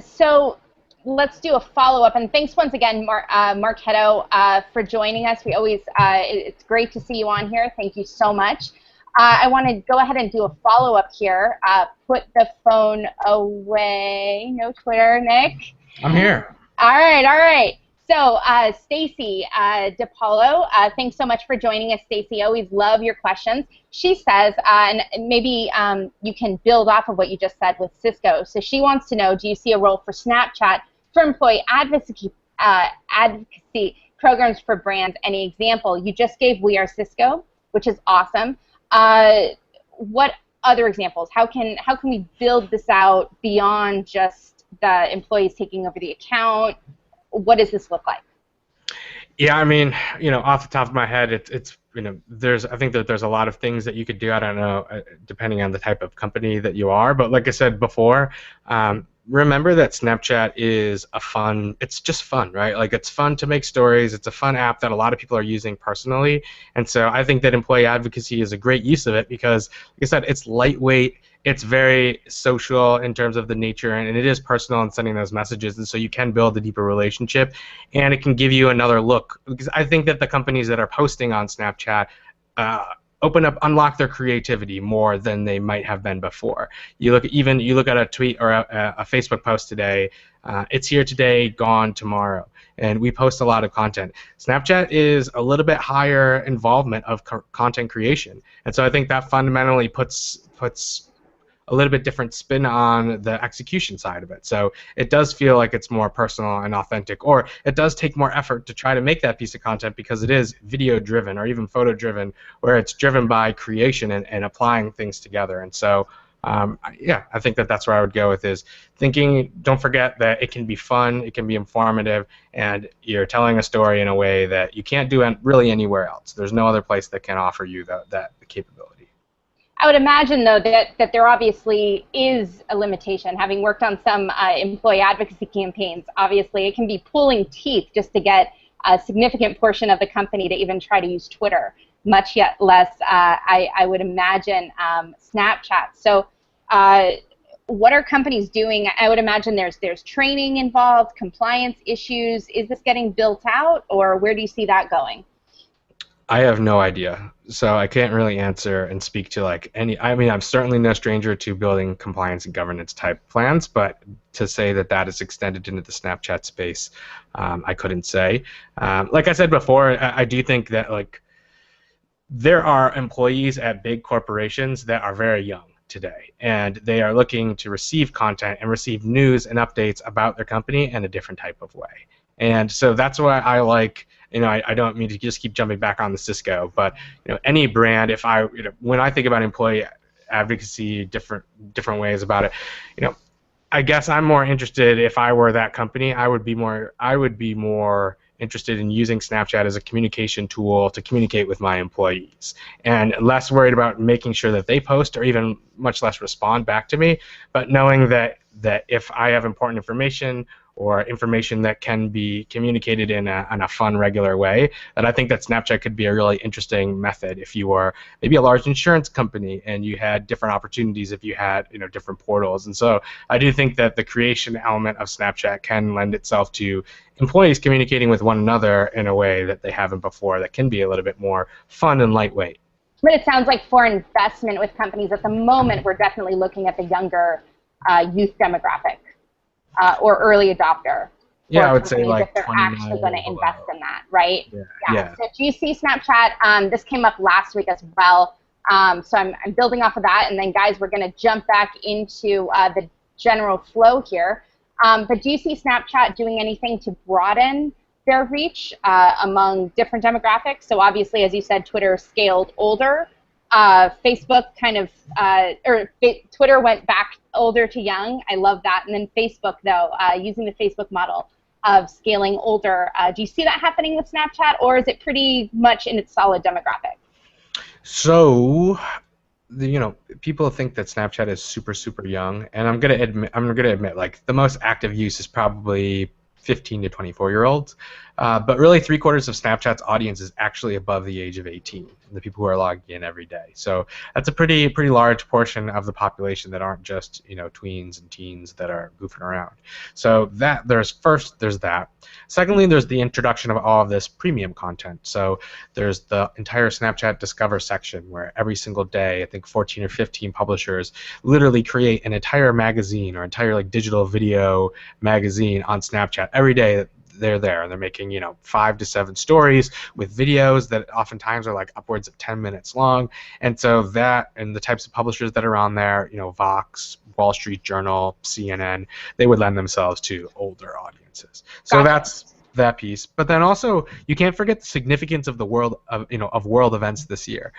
So let's do a follow-up, and thanks once again, Marketo, for joining us. We always, it's great to see you on here. Thank you so much. I want to go ahead and do a follow-up here. Put the phone away. No Twitter, Nick. I'm here. All right, all right. So, Stacy DePaulo, thanks so much for joining us, Stacy. Always love your questions. She says, and maybe you can build off of what you just said with Cisco. So she wants to know, do you see a role for Snapchat for employee advocacy programs for brands? Any example? You just gave We Are Cisco, which is awesome. What other examples? How can we build this out beyond just the employees taking over the account? What does this look like? Yeah, I mean, off the top of my head, it's I think that there's a lot of things that you could do. I don't know, depending on the type of company that you are. But like I said before, remember that Snapchat is it's just fun, right? Like, it's fun to make stories. It's a fun app that a lot of people are using personally. And so I think that employee advocacy is a great use of it because, like I said, it's lightweight. It's very social in terms of the nature, and it is personal in sending those messages, and so you can build a deeper relationship, and it can give you another look. Because I think that the companies that are posting on Snapchat unlock their creativity more than they might have been before. You look at a tweet or a Facebook post today. It's here today, gone tomorrow, and we post a lot of content. Snapchat is a little bit higher involvement of content creation, and so I think that fundamentally puts a little bit different spin on the execution side of it. So it does feel like it's more personal and authentic, or it does take more effort to try to make that piece of content because it is video driven or even photo driven, where it's driven by creation and applying things together. And so yeah, I think that that's where I would go with is thinking, don't forget that it can be fun, it can be informative, and you're telling a story in a way that you can't do really anywhere else. There's no other place that can offer you that capability. I would imagine, though, that there obviously is a limitation. Having worked on some employee advocacy campaigns, obviously it can be pulling teeth just to get a significant portion of the company to even try to use Twitter, much yet less, I would imagine, Snapchat. So what are companies doing? I would imagine there's training involved, compliance issues. Is this getting built out, or where do you see that going? I have no idea, so I can't really answer and speak to like any. I mean, I'm certainly no stranger to building compliance and governance type plans, but to say that that is extended into the Snapchat space, I couldn't say. Like I said before, I do think that like there are employees at big corporations that are very young today, and they are looking to receive content and receive news and updates about their company in a different type of way. And so that's why I like, I don't mean to just keep jumping back on the Cisco, but any brand, if I, when I think about employee advocacy, different ways about it, I guess I'm more interested. If I were that company, I would be more interested in using Snapchat as a communication tool to communicate with my employees, and less worried about making sure that they post or even much less respond back to me, but knowing that if I have important information or information that can be communicated in a fun, regular way, that I think that Snapchat could be a really interesting method if you were maybe a large insurance company and you had different opportunities if you had different portals. And so I do think that the creation element of Snapchat can lend itself to employees communicating with one another in a way that they haven't before, that can be a little bit more fun and lightweight. But it sounds like for investment with companies at the moment, we're definitely looking at the younger youth demographic or early adopter. Yeah, I would say like if they're actually going to invest in that, right? Yeah. So do you see Snapchat? This came up last week as well. So I'm building off of that, and then guys, we're going to jump back into the general flow here. But do you see Snapchat doing anything to broaden their reach among different demographics? So obviously, as you said, Twitter scaled older. Facebook Twitter went back older to young. I love that. And then Facebook, though, using the Facebook model of scaling older. Do you see that happening with Snapchat, or is it pretty much in its solid demographic? So, people think that Snapchat is super, super young, and I'm gonna admit, like the most active use is probably 15 to 24-year-olds, but really 3/4 of Snapchat's audience is actually above the age of 18, the people who are logging in every day. So that's a pretty large portion of the population that aren't just tweens and teens that are goofing around. So there's that. Secondly, there's the introduction of all of this premium content. So there's the entire Snapchat Discover section where every single day, I think 14 or 15 publishers literally create an entire magazine or entire like digital video magazine on Snapchat every day. They're there and they're making 5 to 7 stories with videos that oftentimes are like upwards of 10 minutes long. And so that, and the types of publishers that are on there, Vox, Wall Street Journal, CNN, they would lend themselves to older audiences. So that's that piece. But then also you can't forget the significance of the world of world events this year.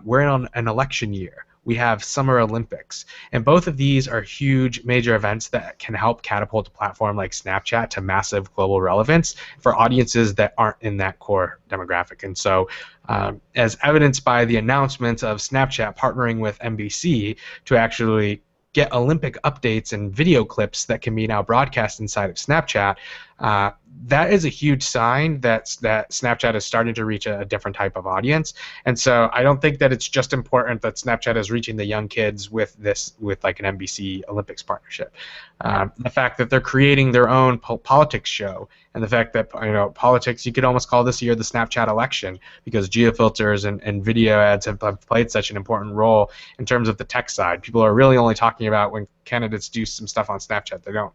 We're in an election year. We have Summer Olympics, and both of these are huge major events that can help catapult a platform like Snapchat to massive global relevance for audiences that aren't in that core demographic. And so as evidenced by the announcement of Snapchat partnering with NBC to actually get Olympic updates and video clips that can be now broadcast inside of Snapchat, that is a huge sign that Snapchat is starting to reach a different type of audience. And so I don't think that it's just important that Snapchat is reaching the young kids with like an NBC Olympics partnership. The fact that they're creating their own politics show, and the fact that politics, you could almost call this year the Snapchat election, because geofilters and video ads have played such an important role in terms of the tech side. People are really only talking about when candidates do some stuff on Snapchat. They don't,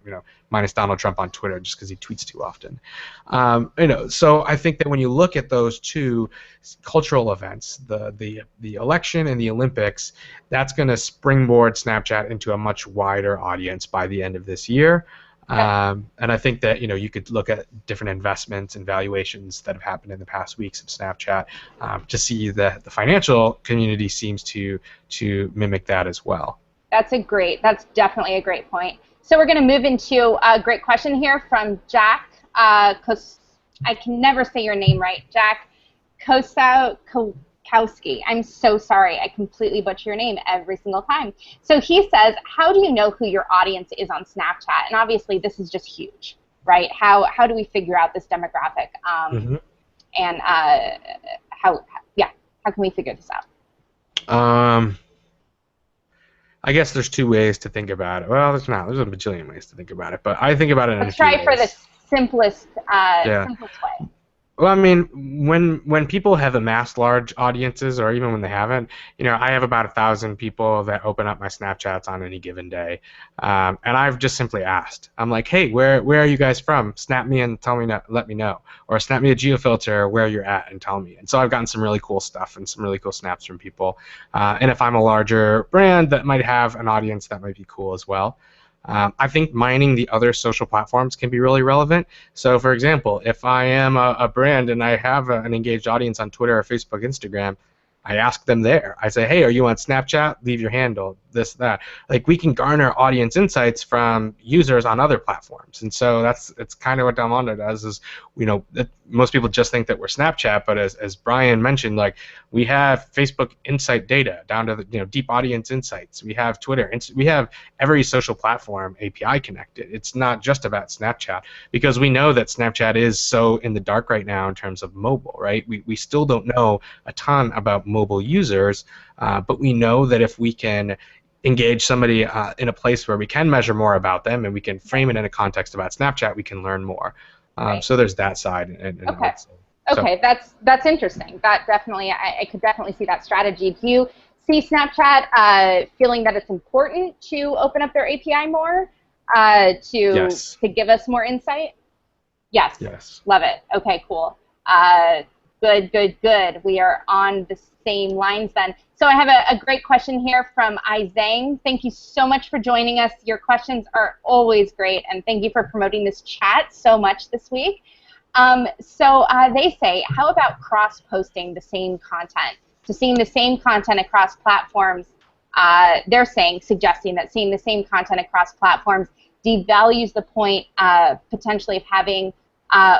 minus Donald Trump on Twitter just because he tweets too often. So I think that when you look at those two cultural events, the election and the Olympics, that's going to springboard Snapchat into a much wider audience by the end of this year. And I think that you could look at different investments and valuations that have happened in the past weeks of Snapchat to see that the financial community seems to mimic that as well. That's definitely a great point. So we're going to move into a great question here from Jack. I can never say your name right. Jack Kosowski. I'm so sorry. I completely butcher your name every single time. So he says, how do you know who your audience is on Snapchat? And obviously this is just huge, right? How do we figure out this demographic? And how can we figure this out? I guess there's two ways to think about it. Well, there's not. There's a bajillion ways to think about it, but I think about it in Let's try for the simplest way. Well, I mean, when people have amassed large audiences, or even when they haven't, I have about 1,000 people that open up my Snapchats on any given day, and I've just simply asked. I'm like, hey, where are you guys from? Snap me and tell me, let me know, or snap me a geofilter where you're at and tell me. And so I've gotten some really cool stuff and some really cool snaps from people. And if I'm a larger brand that might have an audience, that might be cool as well. I think mining the other social platforms can be really relevant. So, for example, if I am a brand and I have an engaged audience on Twitter or Facebook, Instagram, I ask them there. I say, hey, are you on Snapchat? Leave your handle, this, that. Like, we can garner audience insights from users on other platforms. And so it's kind of what Delmondo does is, most people just think that we're Snapchat, but as Bryan mentioned, like, we have Facebook insight data down to the, deep audience insights. We have Twitter. We have every social platform API connected. It's not just about Snapchat, because we know that Snapchat is so in the dark right now in terms of mobile, right? We still don't know a ton about mobile users, but we know that if we can engage somebody in a place where we can measure more about them and we can frame it in a context about Snapchat, we can learn more. Right. So there's that side. Okay. Okay, that's interesting. That definitely, I could definitely see that strategy. Do you see Snapchat feeling that it's important to open up their API more to give us more insight? Yes. Yes. Love it. Okay, cool. Good. We are on the same lines then. So I have a great question here from Izang. Thank you so much for joining us. Your questions are always great, and thank you for promoting this chat so much this week. So they say, how about cross-posting the same content? So seeing the same content across platforms, they're suggesting that seeing the same content across platforms devalues the point potentially of having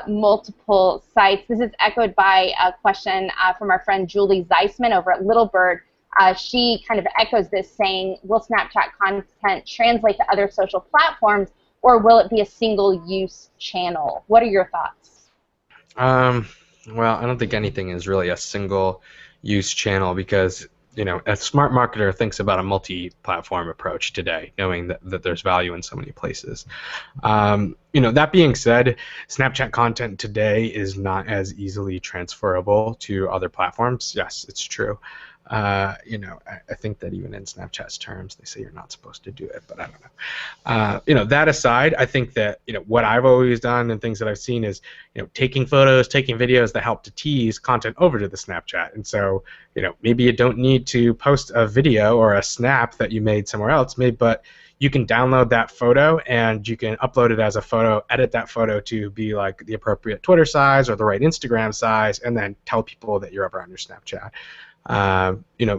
multiple sites. This is echoed by a question from our friend Julie Zeisman over at Little Bird. She kind of echoes this, saying, will Snapchat content translate to other social platforms, or will it be a single-use channel? What are your thoughts? Well, I don't think anything is really a single-use channel, because a smart marketer thinks about a multi-platform approach today, knowing that there's value in so many places. That being said, Snapchat content today is not as easily transferable to other platforms. Yes, it's true. I think that even in Snapchat's terms, they say you're not supposed to do it, but I don't know. That aside, I think that what I've always done and things that I've seen is taking photos, taking videos that help to tease content over to the Snapchat. And so maybe you don't need to post a video or a snap that you made somewhere else, but you can download that photo and you can upload it as a photo, edit that photo to be like the appropriate Twitter size or the right Instagram size, and then tell people that you're over on your Snapchat.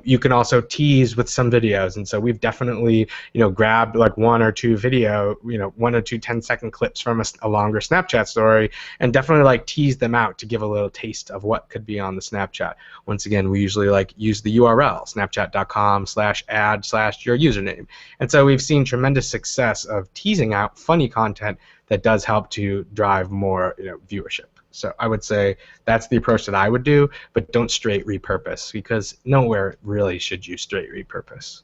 You can also tease with some videos, and so we've definitely grabbed like one or two 10-second clips from a longer Snapchat story, and definitely like tease them out to give a little taste of what could be on the Snapchat. Once again, we usually use the URL snapchat.com/ad/your username, and so we've seen tremendous success of teasing out funny content that does help to drive more viewership. So I would say that's the approach that I would do, but don't straight repurpose, because nowhere really should you straight repurpose.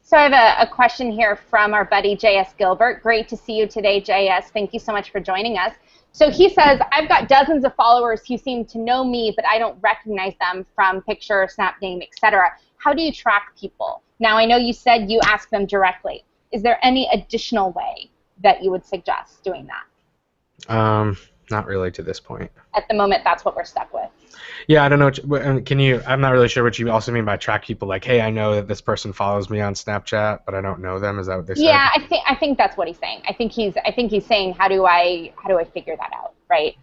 So I have a question here from our buddy J.S. Gilbert. Great to see you today, J.S. Thank you so much for joining us. So he says, I've got dozens of followers who seem to know me, but I don't recognize them from picture, snap name, etc. How do you track people? Now, I know you said you ask them directly. Is there any additional way that you would suggest doing that? Not really to this point. At the moment, that's what we're stuck with. Yeah, I don't know. I'm not really sure what you also mean by track people. Like, hey, I know that this person follows me on Snapchat, but I don't know them. Is that what they said? Yeah, I think that's what he's saying. I think he's saying, how do I figure that out, right?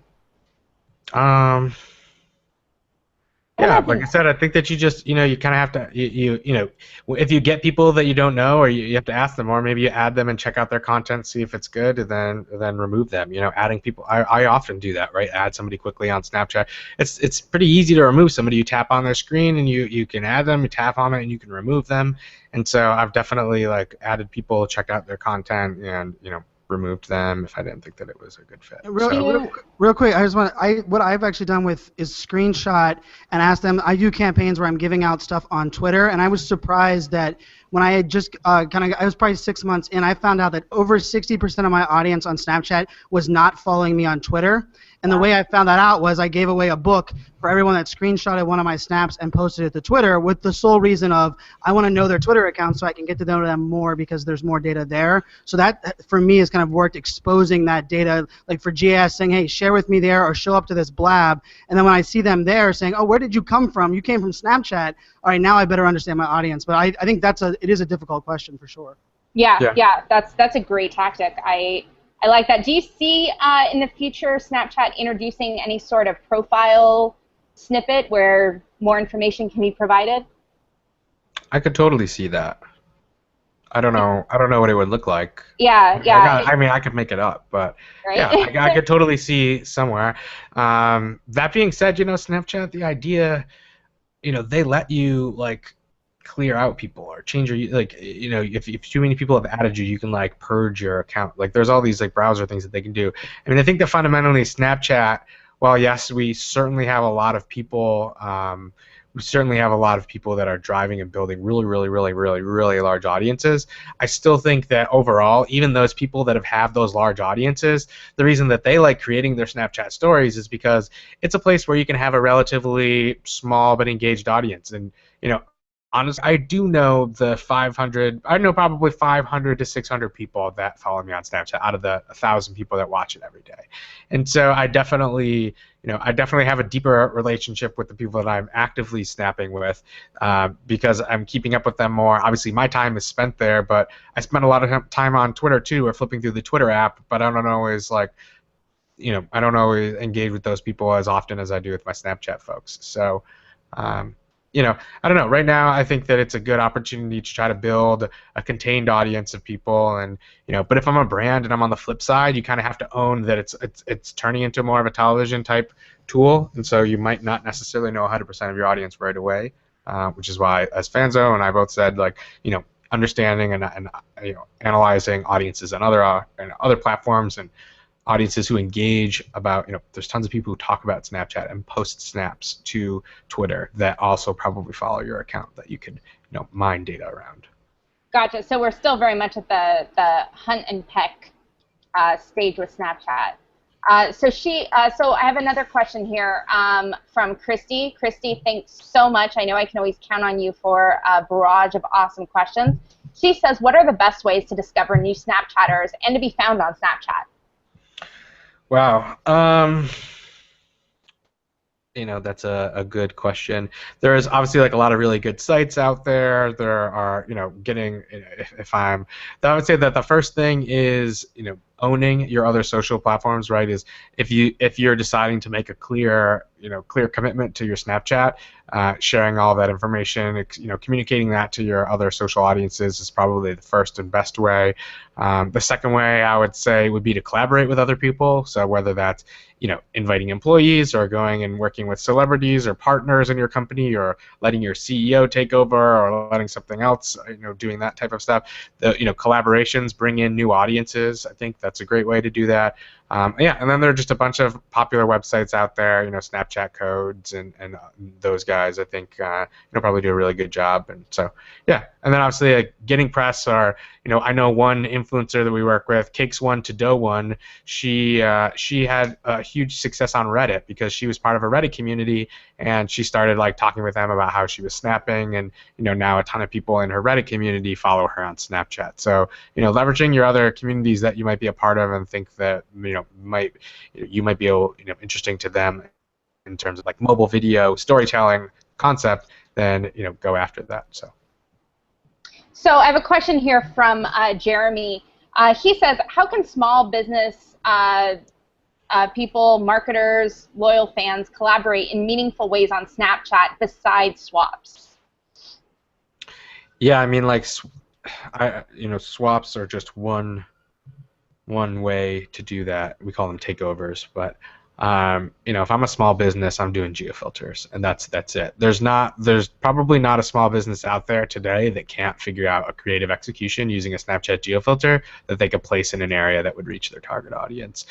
Yeah, like I said, I think that you just, you kind of have to, if you get people that you don't know, or you have to ask them, or maybe you add them and check out their content, see if it's good, and then remove them. Adding people, I often do that, right? Add somebody quickly on Snapchat. It's pretty easy to remove somebody. You tap on their screen and you can add them. You tap on it and you can remove them. And so I've definitely added people, checked out their content, and removed them if I didn't think that it was a good fit. Real quick, what I've actually done is screenshot and ask them. I do campaigns where I'm giving out stuff on Twitter, and I was surprised that when I had just I was probably 6 months in, I found out that over 60% of my audience on Snapchat was not following me on Twitter. And the way I found that out was I gave away a book for everyone that screenshotted one of my snaps and posted it to Twitter with the sole reason of I want to know their Twitter account so I can get to know them more because there's more data there. So that, for me, has kind of worked exposing that data, like for GIS saying, hey, share with me there or show up to this blab. And then when I see them there saying, oh, where did you come from? You came from Snapchat. All right, now I better understand my audience. But I think it is a difficult question for sure. Yeah, that's a great tactic. I like that. Do you see in the future Snapchat introducing any sort of profile snippet where more information can be provided? I could totally see that. I don't know what it would look like. Yeah. I mean, I could make it up, but right? yeah, I could totally see somewhere. That being said, Snapchat, the idea, they let you like clear out people or change your if too many people have added you, you can like purge your account. Like there's all these like browser things that they can do. I mean, I think that fundamentally Snapchat, while yes, we certainly have a lot of people that are driving and building really, really, really, really, really large audiences. I still think that overall, even those people that have those large audiences, the reason that they like creating their Snapchat stories is because it's a place where you can have a relatively small but engaged audience. And honestly, I do know probably 500 to 600 people that follow me on Snapchat out of the 1,000 people that watch it every day. And so I definitely have a deeper relationship with the people that I'm actively snapping with because I'm keeping up with them more. Obviously, my time is spent there, but I spend a lot of time on Twitter too, or flipping through the Twitter app, but I don't always engage with those people as often as I do with my Snapchat folks. So, I don't know. Right now, I think that it's a good opportunity to try to build a contained audience of people, and but if I'm a brand and I'm on the flip side, you kind of have to own that it's turning into more of a television type tool, and so you might not necessarily know 100% of your audience right away, which is why, as Fanzo and I both said, like understanding and analyzing audiences on other platforms and audiences who engage about, there's tons of people who talk about Snapchat and post snaps to Twitter that also probably follow your account that you could, mine data around. Gotcha. So we're still very much at the hunt and peck stage with Snapchat. So I have another question here from Christy. Christy, thanks so much. I know I can always count on you for a barrage of awesome questions. She says, what are the best ways to discover new Snapchatters and to be found on Snapchat? Wow. That's a good question. There's obviously like a lot of really good sites out there. There are, I would say that the first thing is, owning your other social platforms, right? Is if you're deciding to make a clear commitment to your Snapchat, sharing all that information, communicating that to your other social audiences is probably the first and best way. The second way I would say would be to collaborate with other people. So whether that's inviting employees or going and working with celebrities or partners in your company or letting your CEO take over or letting something else, doing that type of stuff. The collaborations bring in new audiences. I think that's a great way to do that. And then there are just a bunch of popular websites out there, Snapchat Codes and those guys. I think probably do a really good job. And so and then obviously getting press or I know one influencer that we work with, Cakes One to Dough One. She had a huge success on Reddit because she was part of a Reddit community and she started like talking with them about how she was snapping, and now a ton of people in her Reddit community follow her on Snapchat. So leveraging your other communities that you might be a part of and think that you might be interesting to them in terms of like mobile video storytelling concept, then go after that. So I have a question here from Jeremy. He says, how can small business people, marketers, loyal fans collaborate in meaningful ways on Snapchat besides swaps? Yeah, I mean, like, swaps are just one way to do that. We call them takeovers, but if I'm a small business, I'm doing geofilters, and that's it. There's probably not a small business out there today that can't figure out a creative execution using a Snapchat geofilter that they could place in an area that would reach their target audience.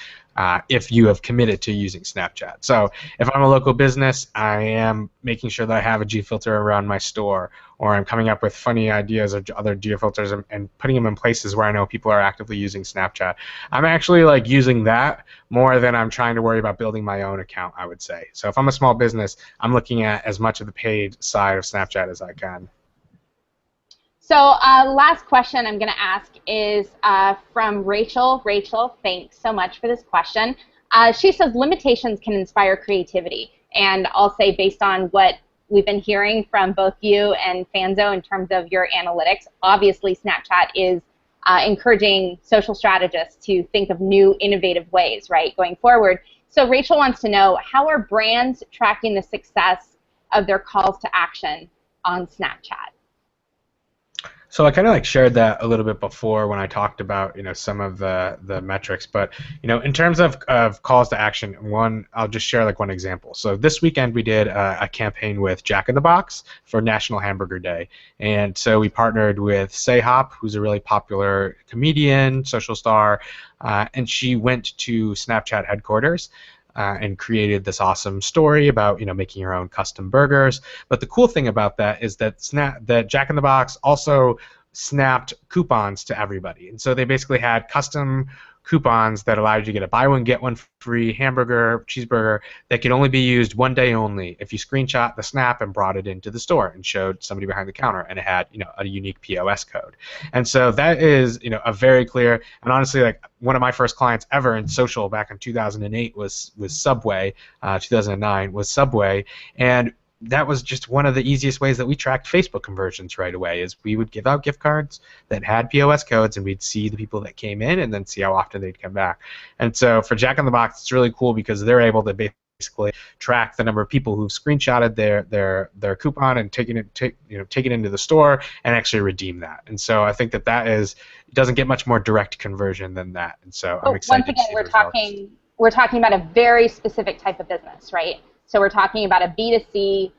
if you have committed to using Snapchat. So if I'm a local business, I am making sure that I have a geofilter around my store, or I'm coming up with funny ideas of other geofilters and putting them in places where I know people are actively using Snapchat. I'm actually like using that more than I'm trying to worry about building my own account, I would say. So if I'm a small business, I'm looking at as much of the paid side of Snapchat as I can. So last question I'm going to ask is from Rachel. Rachel, thanks so much for this question. She says limitations can inspire creativity. And I'll say based on what we've been hearing from both you and Fanzo in terms of your analytics, obviously Snapchat is encouraging social strategists to think of new innovative ways, right, going forward. So Rachel wants to know, how are brands tracking the success of their calls to action on Snapchat? So I kind of like shared that a little bit before when I talked about some of the metrics, but in terms of calls to action, I'll just share like one example. So this weekend we did a campaign with Jack in the Box for National Hamburger Day, and so we partnered with Sayhop, who's a really popular comedian, social star, and she went to Snapchat headquarters. And created this awesome story about making your own custom burgers. But the cool thing about that is that Jack in the Box also snapped coupons to everybody, and so they basically had custom coupons that allowed you to get a buy one get one free hamburger, cheeseburger that could only be used one day only if you screenshot the snap and brought it into the store and showed somebody behind the counter, and it had a unique POS code. And so that is a very clear, and honestly like one of my first clients ever in social back in 2008 was Subway, 2009 was Subway, and that was just one of the easiest ways that we tracked Facebook conversions right away, is we would give out gift cards that had POS codes, and we'd see the people that came in and then see how often they'd come back. And so for Jack in the Box, it's really cool because they're able to basically track the number of people who've screenshotted their coupon and taken it into the store and actually redeem that. And so I think that it doesn't get much more direct conversion than that. And so I'm excited once again, to see we're talking about a very specific type of business, right? So we're talking about a B2C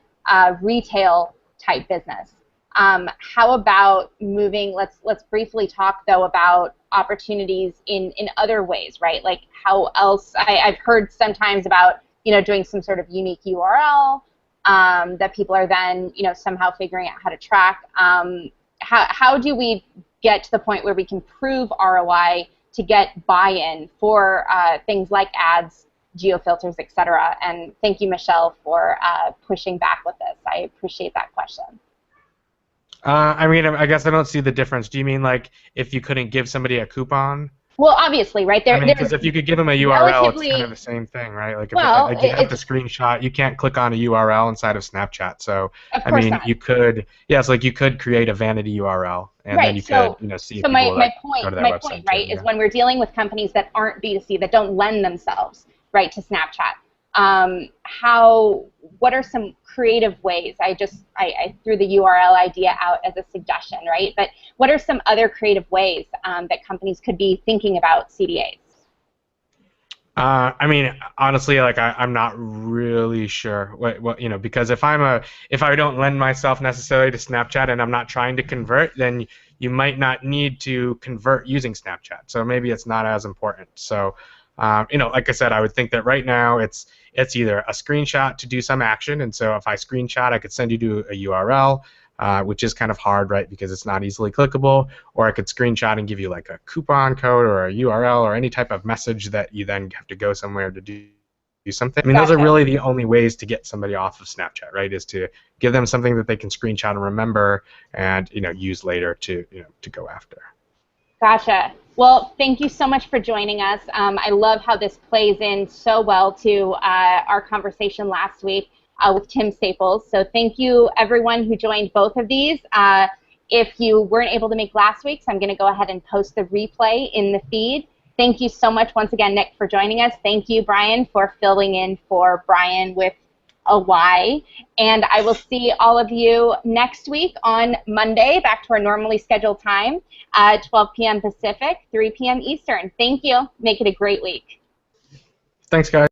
retail type business. How about moving? Let's briefly talk though about opportunities in other ways, right? Like how else? I've heard sometimes about doing some sort of unique URL that people are then somehow figuring out how to track. How do we get to the point where we can prove ROI to get buy-in for things like ads, geofilters, etc.? And thank you, Michelle, for pushing back with this. I appreciate that question. I mean, I guess I don't see the difference. Do you mean like if you couldn't give somebody a coupon? Well, obviously, right? Because if you could give them a URL, it's kind of the same thing, right? Like, if you have the screenshot, you can't click on a URL inside of Snapchat. So, I mean, you could, it's like you could create a vanity URL, and then you could, see if people go to that website. Right, is when we're dealing with companies that aren't B2C, that don't lend themselves, right, to Snapchat. What are some creative ways? I threw the URL idea out as a suggestion, right? But what are some other creative ways that companies could be thinking about CDAs? I mean, honestly, like I'm not really sure what because if I don't lend myself necessarily to Snapchat and I'm not trying to convert, then you might not need to convert using Snapchat. So maybe it's not as important. So. Like I said, I would think that right now it's either a screenshot to do some action, and so if I screenshot, I could send you to a URL, which is kind of hard, right, because it's not easily clickable, or I could screenshot and give you like a coupon code or a URL or any type of message that you then have to go somewhere to do something. I mean, those are really the only ways to get somebody off of Snapchat, right, is to give them something that they can screenshot and remember and use later to go after. Gotcha. Well, thank you so much for joining us. I love how this plays in so well to our conversation last week with Tim Staples. So thank you, everyone who joined both of these. If you weren't able to make last week's, I'm going to go ahead and post the replay in the feed. Thank you so much once again, Nick, for joining us. Thank you, Bryan, for filling in for Bryan with a Y. And I will see all of you next week on Monday, back to our normally scheduled time, 12 p.m. Pacific, 3 p.m. Eastern. Thank you. Make it a great week. Thanks, guys.